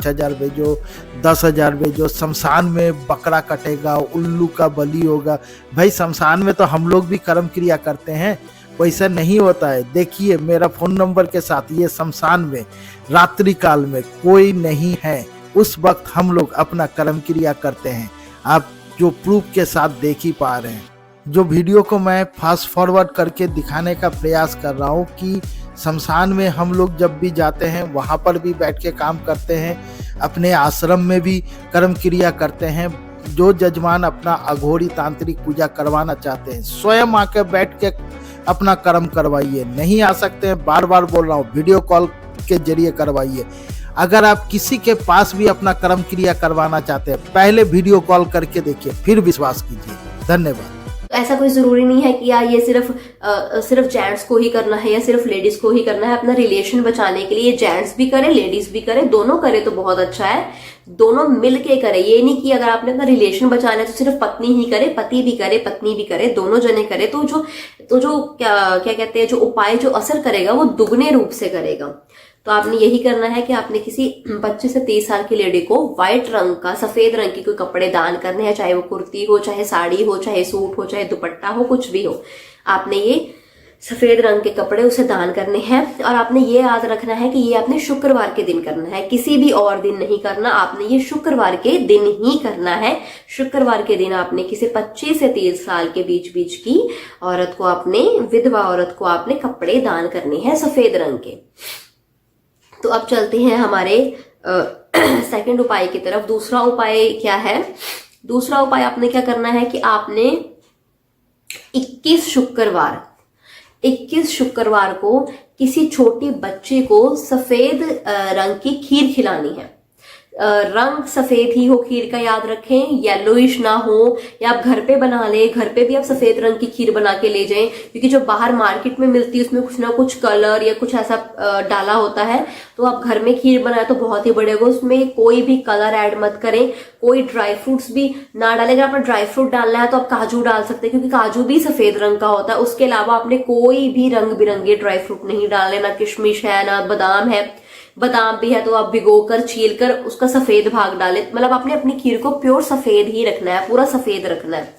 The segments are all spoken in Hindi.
5,000 भेजो, 10,000 भेजो, शमशान में बकरा कटेगा, उल्लू का बलि होगा। भाई शमशान में तो हम लोग भी कर्म क्रिया करते हैं, वैसा नहीं होता है। देखिए मेरा फोन नंबर के साथ, ये शमशान में रात्रि काल में कोई नहीं है, उस वक्त हम लोग अपना कर्म क्रिया करते हैं। आप जो प्रूफ के साथ देख ही पा रहे हैं। जो वीडियो को मैं फास्ट फॉरवर्ड करके दिखाने का प्रयास कर रहा हूँ कि शमशान में हम लोग जब भी जाते हैं वहाँ पर भी बैठ के काम करते हैं, अपने आश्रम में भी कर्म क्रिया करते हैं। जो जजमान अपना अघोरी तांत्रिक पूजा करवाना चाहते हैं, स्वयं आके बैठ के अपना कर्म करवाइए। नहीं आ सकते हैं, बार बार बोल रहा हूँ, वीडियो कॉल के जरिए करवाइए। अगर आप किसी के पास भी अपना कर्म क्रिया करवाना चाहते हैं, पहले वीडियो कॉल करके देखिए, फिर विश्वास कीजिए। धन्यवाद। ऐसा कोई जरूरी नहीं है कि यार ये सिर्फ जेंट्स को ही करना है या सिर्फ लेडीज को ही करना है। अपना रिलेशन बचाने के लिए जेंट्स भी करे, लेडीज भी करे, दोनों करे तो बहुत अच्छा है। दोनों मिलके करे। ये नहीं कि अगर आपने अपना रिलेशन बचाना है तो सिर्फ पत्नी ही करे, पति भी करे, पत्नी भी करे, दोनों जने करे तो जो क्या कहते हैं, जो उपाय जो असर करेगा वो दुगने रूप से करेगा। तो आपने यही करना है कि आपने किसी 25 से 30 साल की लेडी को व्हाइट रंग का, सफेद रंग की कोई कपड़े दान करने हैं, चाहे वो कुर्ती हो, चाहे साड़ी हो, चाहे सूट हो, चाहे दुपट्टा हो, कुछ भी हो। आपने ये सफेद रंग के कपड़े उसे दान करने हैं। और आपने ये याद रखना है कि ये आपने शुक्रवार के दिन करना है, किसी भी और दिन नहीं करना। आपने ये शुक्रवार के दिन ही करना है। शुक्रवार के दिन आपने किसी 25 से 30 साल के बीच की औरत को, आपने विधवा औरत को आपने कपड़े दान करने हैं सफेद रंग के। तो अब चलते हैं हमारे सेकंड उपाय की तरफ। दूसरा उपाय क्या है? दूसरा उपाय आपने क्या करना है कि आपने 21 शुक्रवार को किसी छोटी बच्चे को सफेद रंग की खीर खिलानी है। रंग सफेद ही हो खीर का, याद रखें, येलोइश ना हो। या आप घर पे बना ले, घर पे भी आप सफेद रंग की खीर बना के ले जाएं, क्योंकि जो बाहर मार्केट में मिलती है उसमें कुछ ना कुछ कलर या कुछ ऐसा डाला होता है। तो आप घर में खीर बनाए तो बहुत ही बढ़िया। उसमें कोई भी कलर ऐड मत करें, कोई ड्राई फ्रूट्स भी ना डालें। अगर आपको ड्राई फ्रूट डालना है तो आप काजू डाल सकते हैं, क्योंकि काजू भी सफेद रंग का होता है। उसके अलावा आपने कोई भी रंग बिरंगे ड्राई फ्रूट नहीं डालने, ना किशमिश है, ना बादाम है। बादाम भी है तो आप भिगोकर छील कर उसका सफेद भाग डालें। मतलब आपने अपनी खीर को प्योर सफेद ही रखना है, पूरा सफेद रखना है।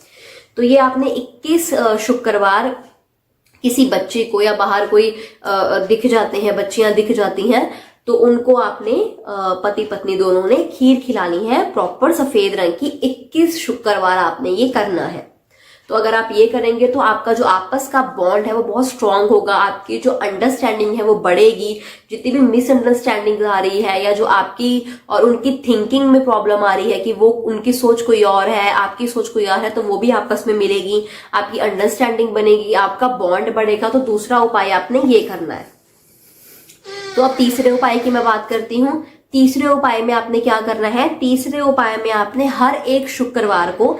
तो ये आपने 21 शुक्रवार किसी बच्चे को, या बाहर कोई दिख जाते हैं, बच्चियां दिख जाती हैं, तो उनको आपने पति पत्नी दोनों ने खीर खिलानी है प्रॉपर सफेद रंग की। 21 शुक्रवार आपने ये करना है। तो अगर आप ये करेंगे तो आपका जो आपस का बॉन्ड है वो बहुत स्ट्रांग होगा। आपकी जो अंडरस्टैंडिंग है वो बढ़ेगी। जितनी भी मिसअंडरस्टैंडिंग आ रही है, या जो आपकी और उनकी थिंकिंग में प्रॉब्लम आ रही है कि वो उनकी सोच कोई और है, आपकी सोच कोई और है, तो वो भी आपस में मिलेगी, आपकी अंडरस्टैंडिंग बनेगी, आपका बॉन्ड बढ़ेगा। तो दूसरा उपाय आपने ये करना है। तो अब तीसरे उपाय की मैं बात करती हूँ। तीसरे उपाय में आपने क्या करना है? तीसरे उपाय में आपने हर एक शुक्रवार को,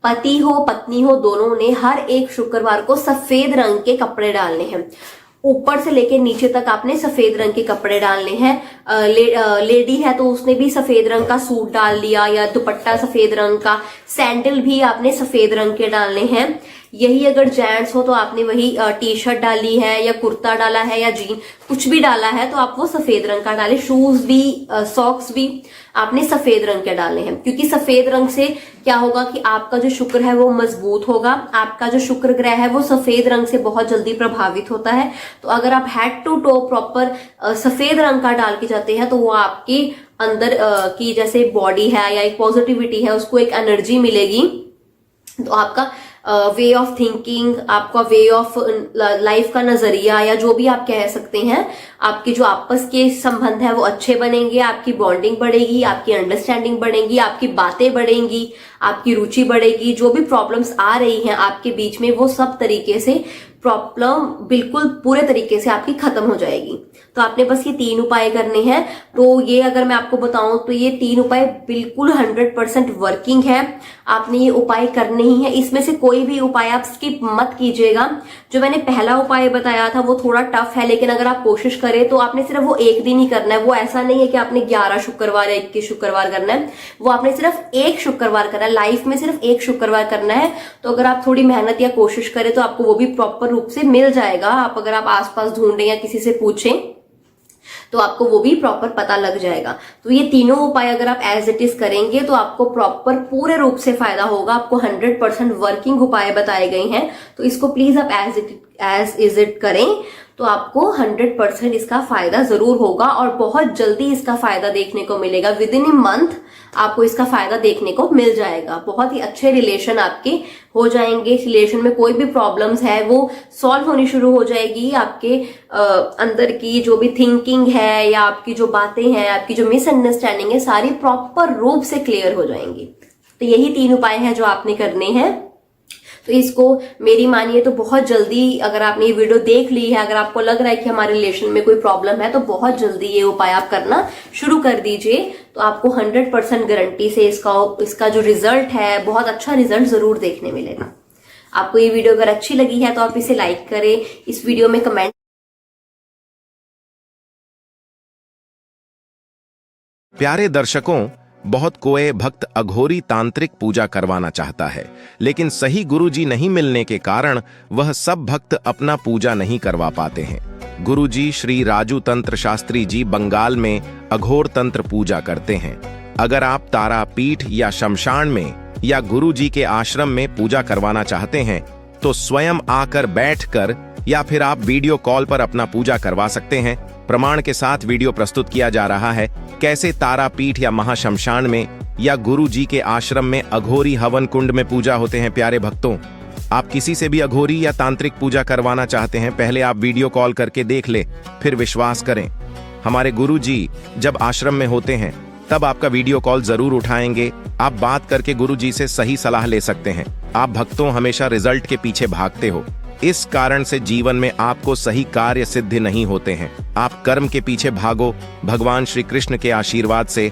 पति हो पत्नी हो दोनों ने हर एक शुक्रवार को सफेद रंग के कपड़े डालने हैं। ऊपर से लेके नीचे तक आपने सफेद रंग के कपड़े डालने हैं। लेडी है तो उसने भी सफेद रंग का सूट डाल लिया, या दुपट्टा सफेद रंग का, सैंडल भी आपने सफेद रंग के डालने हैं। यही अगर जेंट्स हो तो आपने वही टी शर्ट डाली है, या कुर्ता डाला है, या जीन कुछ भी डाला है तो आप वो सफेद रंग का डालें। शूज भी, सॉक्स भी आपने सफेद रंग के डालने हैं, क्योंकि सफेद रंग से क्या होगा कि आपका जो शुक्र है वो मजबूत होगा। आपका जो शुक्र ग्रह है वो सफेद रंग से बहुत जल्दी प्रभावित होता है। तो अगर आप हेड टू टो प्रॉपर सफेद रंग का डाल के जाते हैं तो वो आपके अंदर की जैसे बॉडी है या एक पॉजिटिविटी है उसको एक एनर्जी मिलेगी। तो आपका वे ऑफ थिंकिंग, आपका वे ऑफ लाइफ का नजरिया, या जो भी आप कह सकते हैं, आपके जो आपस के संबंध है वो अच्छे बनेंगे, आपकी बॉन्डिंग बढ़ेगी, आपकी अंडरस्टैंडिंग बढ़ेगी, आपकी बातें बढ़ेंगी, आपकी रुचि बढ़ेगी। जो भी प्रॉब्लम्स आ रही हैं आपके बीच में वो सब तरीके से प्रॉब्लम बिल्कुल पूरे तरीके से आपकी खत्म हो जाएगी। तो आपने बस ये 3 उपाय करने हैं। तो ये अगर मैं आपको बताऊं तो ये 3 उपाय बिल्कुल 100% वर्किंग है। आपने ये उपाय करने ही है। इसमें से कोई भी उपाय आप स्किप मत कीजिएगा। जो मैंने पहला उपाय बताया था वो थोड़ा टफ है, लेकिन अगर आप कोशिश करें तो आपने सिर्फ वो एक दिन ही करना है। वो ऐसा नहीं है कि आपने 11 शुक्रवार या 21 शुक्रवार करना है। वो आपने सिर्फ एक शुक्रवार करना है, लाइफ में सिर्फ एक शुक्रवार करना है। तो अगर आप थोड़ी मेहनत या कोशिश करें तो आपको वो भी प्रॉपर रूप से मिल जाएगा। आप अगर आप आसपास ढूंढें या किसी से पूछें तो आपको वो भी प्रॉपर पता लग जाएगा। तो ये तीनों उपाय अगर आप एज इट इज करेंगे तो आपको प्रॉपर पूरे रूप से फायदा होगा। आपको 100% वर्किंग उपाय बताए गए हैं, तो इसको प्लीज आप एज इज इट करें, तो आपको 100% इसका फायदा जरूर होगा और बहुत जल्दी इसका फायदा देखने को मिलेगा। विद इन ए मंथ आपको इसका फायदा देखने को मिल जाएगा। बहुत ही अच्छे रिलेशन आपके हो जाएंगे। रिलेशन में कोई भी प्रॉब्लम्स है वो सॉल्व होनी शुरू हो जाएगी। आपके अंदर की जो भी थिंकिंग है या आपकी जो बातें हैं, आपकी जो मिसअंडरस्टैंडिंग है, सारी प्रॉपर रूप से क्लियर हो जाएंगी। तो यही 3 उपाय हैं जो आपने करने हैं। तो इसको मेरी मानिए तो बहुत जल्दी, अगर आपने ये वीडियो देख ली है, अगर आपको लग रहा है कि हमारे रिलेशन में कोई प्रॉब्लम है, तो बहुत जल्दी ये उपाय आप करना शुरू कर दीजिए। तो आपको 100% गारंटी से इसका जो रिजल्ट है, बहुत अच्छा रिजल्ट जरूर देखने मिलेगा। आपको ये वीडियो अगर अच्छी लगी है तो आप इसे लाइक करें, इस वीडियो में कमेंट। प्यारे दर्शकों, बहुत कोई भक्त अघोरी तांत्रिक पूजा करवाना चाहता है, लेकिन सही गुरुजी नहीं मिलने के कारण वह सब भक्त अपना पूजा नहीं करवा पाते हैं। गुरुजी श्री राजू तंत्र शास्त्री जी बंगाल में अघोर तंत्र पूजा करते हैं। अगर आप तारापीठ या शमशान में या गुरुजी के आश्रम में पूजा करवाना चाहते हैं तो स्वयं आकर बैठकर या फिर आप वीडियो कॉल पर अपना पूजा करवा सकते हैं। प्रमाण के साथ वीडियो प्रस्तुत किया जा रहा है कैसे तारापीठ या महाशमशान में या गुरु जी के आश्रम में अघोरी हवन कुंड में पूजा होते हैं। प्यारे भक्तों, आप किसी से भी अघोरी या तांत्रिक पूजा करवाना चाहते हैं, पहले आप वीडियो कॉल करके देख ले, फिर विश्वास करें। हमारे गुरु जी जब आश्रम में होते हैं तब आपका वीडियो कॉल जरूर उठाएंगे। आप बात करके गुरु जी से सही सलाह ले सकते हैं। आप भक्तों हमेशा रिजल्ट के पीछे भागते हो, इस कारण से जीवन में आपको सही कार्य सिद्ध नहीं होते हैं। आप कर्म के पीछे भागो, भगवान श्री कृष्ण के आशीर्वाद से